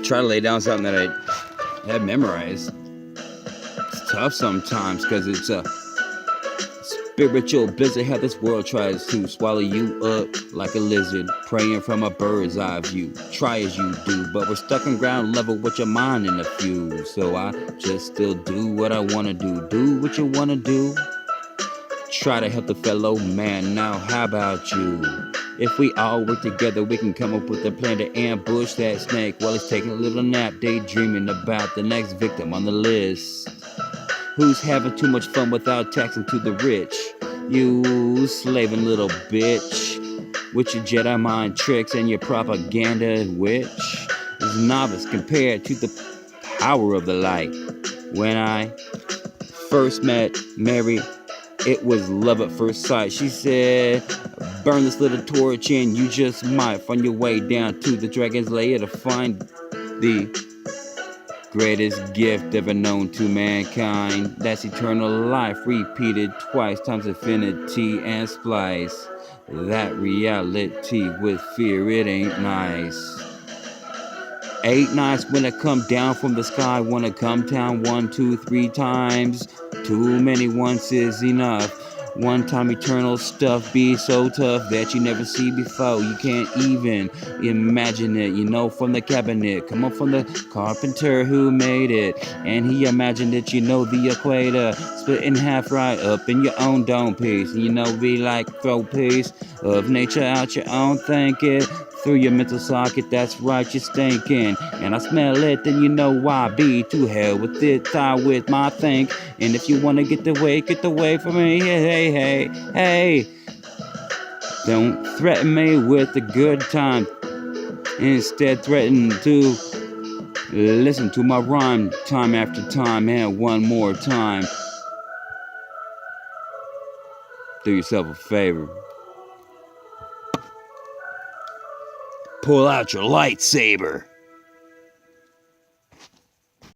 try to lay down something that I had memorized. It's tough sometimes because it's a spiritual blizzard. How this world tries to swallow you up like a lizard, praying from a bird's eye view. Try as you do, but we're stuck on ground level with your mind in a fuse. So I just still do what I want to do. Do what you want to do. Try to help the fellow man. Now how about you? If we all work together, we can come up with a plan to ambush that snake while he's taking a little nap, daydreaming about the next victim on the list. Who's having too much fun without taxing to the rich? You slaving little bitch, with your Jedi mind tricks and your propaganda, which is novice compared to the power of the light. When I first met Mary, it was love at first sight. She said, burn this little torch and you just might find your way down to the dragon's lair to find the greatest gift ever known to mankind. That's eternal life, repeated twice times infinity and splice. That reality with fear, it ain't nice. Ain't nice when it come down from the sky. Wanna come down 1, 2, 3 times. Too many once is enough. One time eternal stuff be so tough that you never see before. You can't even imagine it, you know, from the cabinet. Come up from the carpenter who made it. And he imagined it, you know, the equator. Split in half right up in your own dome piece. And you know, be like throw piece of nature out your own thinking. Through your mental socket, that's right, you're stinking. And I smell it, then you know why. Be to hell with it, tie with my think. And if you wanna get away from me. Hey, hey, hey. Don't threaten me with a good time. Instead, threaten to listen to my rhyme time after time and one more time. Do yourself a favor. Pull out your lightsaber.